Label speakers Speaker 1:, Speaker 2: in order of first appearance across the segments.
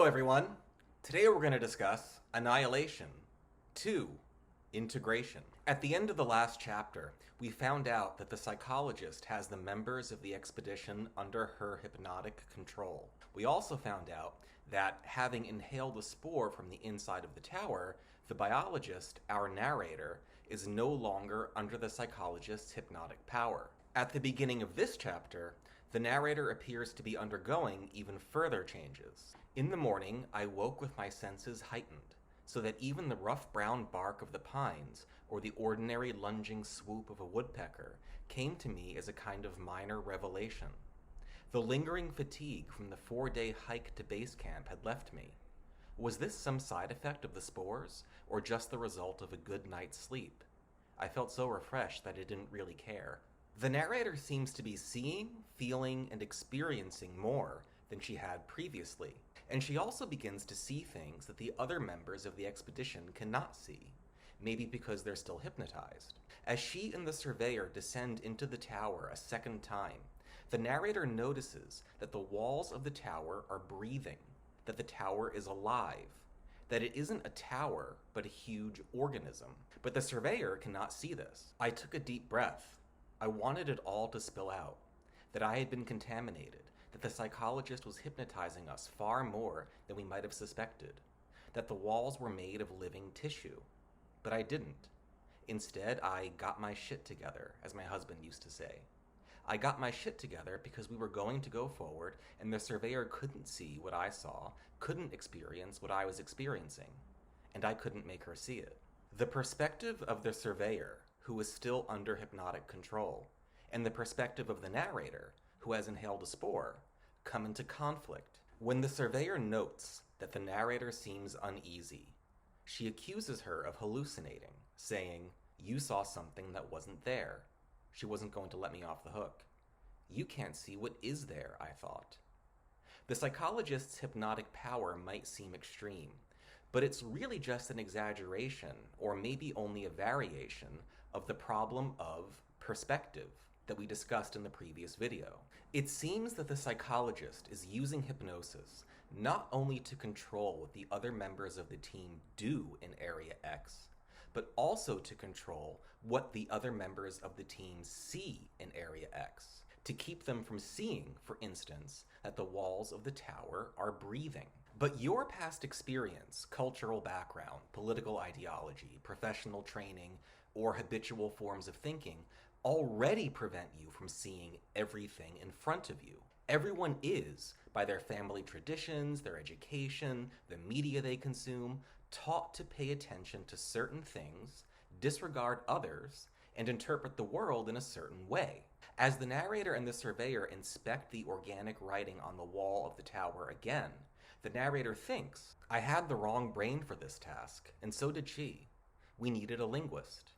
Speaker 1: Hello everyone! Today we're going to discuss Annihilation 2, Integration. At the end of the last chapter, we found out that the psychologist has the members of the expedition under her hypnotic control. We also found out that having inhaled a spore from the inside of the tower, the biologist, our narrator, is no longer under the psychologist's hypnotic power. At the beginning of this chapter, the narrator appears to be undergoing even further changes. In the morning, I woke with my senses heightened, so that even the rough brown bark of the pines, or the ordinary lunging swoop of a woodpecker, came to me as a kind of minor revelation. The lingering fatigue from the 4-day hike to base camp had left me. Was this some side effect of the spores, or just the result of a good night's sleep? I felt so refreshed that I didn't really care. The narrator seems to be seeing, feeling, and experiencing more than she had previously, and she also begins to see things that the other members of the expedition cannot see, maybe because they're still hypnotized. As she and the surveyor descend into the tower a second time, the narrator notices that the walls of the tower are breathing, that the tower is alive, that it isn't a tower, but a huge organism. But the surveyor cannot see this. I took a deep breath. I wanted it all to spill out, that I had been contaminated, that the psychologist was hypnotizing us far more than we might have suspected, that the walls were made of living tissue. But I didn't. Instead, I got my shit together, as my husband used to say. I got my shit together because we were going to go forward, and the surveyor couldn't see what I saw, couldn't experience what I was experiencing, and I couldn't make her see it. The perspective of the surveyor, who is still under hypnotic control, and the perspective of the narrator, who has inhaled a spore, come into conflict. When the surveyor notes that the narrator seems uneasy, she accuses her of hallucinating, saying, "You saw something that wasn't there." She wasn't going to let me off the hook. You can't see what is there, I thought. The psychologist's hypnotic power might seem extreme, but it's really just an exaggeration, or maybe only a variation, of the problem of perspective that we discussed in the previous video. It seems that the psychologist is using hypnosis not only to control what the other members of the team do in Area X, but also to control what the other members of the team see in Area X, to keep them from seeing, for instance, that the walls of the tower are breathing. But your past experience, cultural background, political ideology, professional training, or habitual forms of thinking already prevent you from seeing everything in front of you. Everyone is, by their family traditions, their education, the media they consume, taught to pay attention to certain things, disregard others, and interpret the world in a certain way. As the narrator and the surveyor inspect the organic writing on the wall of the tower again, the narrator thinks, "I had the wrong brain for this task, and so did she. We needed a linguist.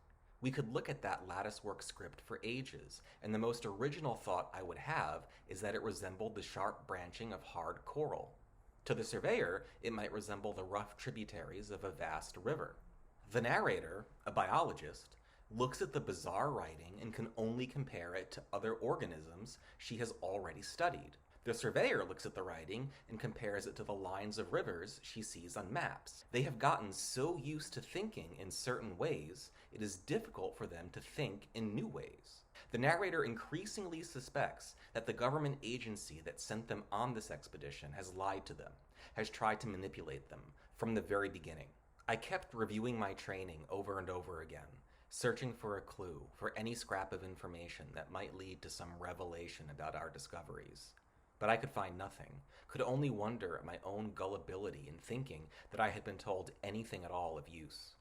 Speaker 1: We could look at that latticework script for ages, and the most original thought I would have is that it resembled the sharp branching of hard coral. To the surveyor, it might resemble the rough tributaries of a vast river." The narrator, a biologist, looks at the bizarre writing and can only compare it to other organisms she has already studied. The surveyor looks at the writing and compares it to the lines of rivers she sees on maps. They have gotten so used to thinking in certain ways, it is difficult for them to think in new ways. The narrator increasingly suspects that the government agency that sent them on this expedition has lied to them, has tried to manipulate them from the very beginning. I kept reviewing my training over and over again, searching for a clue, for any scrap of information that might lead to some revelation about our discoveries. But I could find nothing, could only wonder at my own gullibility in thinking that I had been told anything at all of use.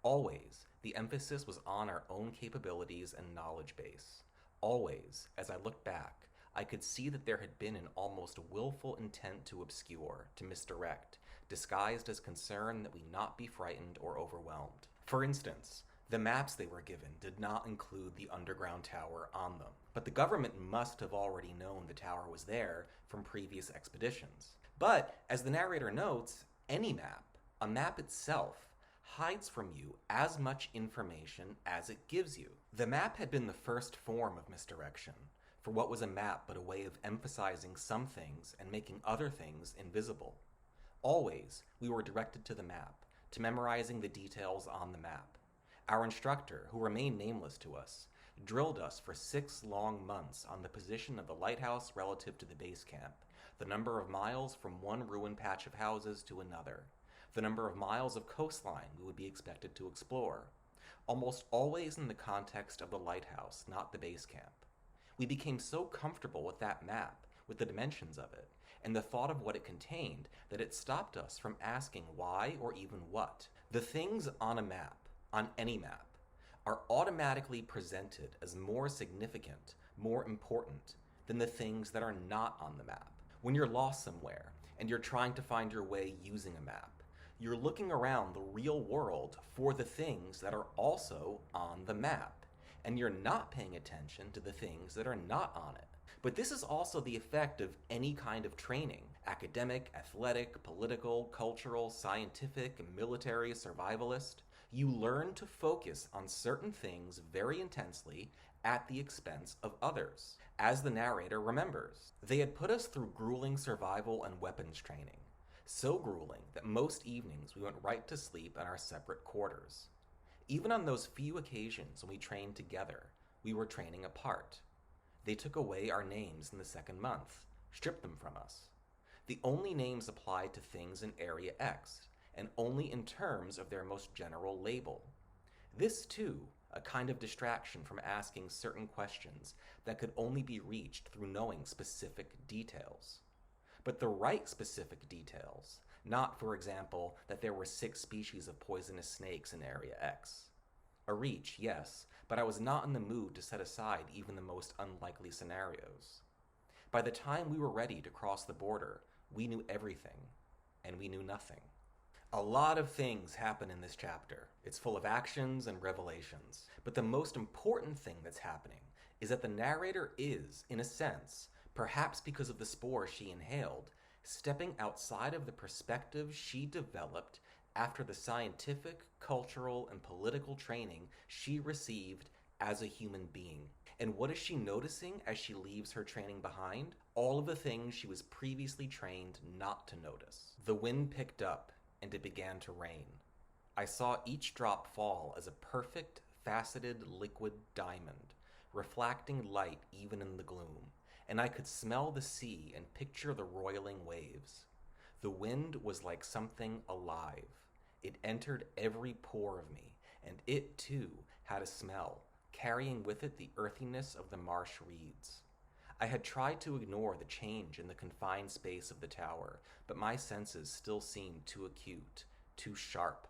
Speaker 1: Always, the emphasis was on our own capabilities and knowledge base. Always, as I looked back, I could see that there had been an almost willful intent to obscure, to misdirect, disguised as concern that we not be frightened or overwhelmed. For instance, the maps they were given did not include the underground tower on them, but the government must have already known the tower was there from previous expeditions. But, as the narrator notes, any map, a map itself, hides from you as much information as it gives you. The map had been the first form of misdirection, for what was a map but a way of emphasizing some things and making other things invisible? Always, we were directed to the map, to memorizing the details on the map. Our instructor, who remained nameless to us, drilled us for 6 long months on the position of the lighthouse relative to the base camp, the number of miles from one ruined patch of houses to another, the number of miles of coastline we would be expected to explore, almost always in the context of the lighthouse, not the base camp. We became so comfortable with that map, with the dimensions of it, and the thought of what it contained, that it stopped us from asking why or even what. The things on a map, on any map, are automatically presented as more significant, more important than the things that are not on the map. When you're lost somewhere and you're trying to find your way using a map, you're looking around the real world for the things that are also on the map, and you're not paying attention to the things that are not on it. But this is also the effect of any kind of training: academic, athletic, political, cultural, scientific, military, survivalist. You learn to focus on certain things very intensely at the expense of others. As the narrator remembers, they had put us through grueling survival and weapons training, so grueling that most evenings we went right to sleep in our separate quarters. Even on those few occasions when we trained together, we were training apart. They took away our names in the second month, stripped them from us. The only names applied to things in Area X, and only in terms of their most general label. This, too, a kind of distraction from asking certain questions that could only be reached through knowing specific details. But the right specific details, not, for example, that there were 6 species of poisonous snakes in Area X. A reach, yes, but I was not in the mood to set aside even the most unlikely scenarios. By the time we were ready to cross the border, we knew everything, and we knew nothing. A lot of things happen in this chapter. It's full of actions and revelations. But the most important thing that's happening is that the narrator is, in a sense, perhaps because of the spore she inhaled, stepping outside of the perspective she developed after the scientific, cultural, and political training she received as a human being. And what is she noticing as she leaves her training behind? All of the things she was previously trained not to notice. The wind picked up, and it began to rain. I saw each drop fall as a perfect, faceted, liquid diamond, reflecting light even in the gloom, and I could smell the sea and picture the roiling waves. The wind was like something alive. It entered every pore of me, and it, too, had a smell, carrying with it the earthiness of the marsh reeds. I had tried to ignore the change in the confined space of the tower, but my senses still seemed too acute, too sharp.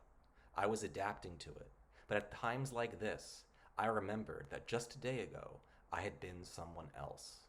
Speaker 1: I was adapting to it, but at times like this, I remembered that just a day ago I had been someone else.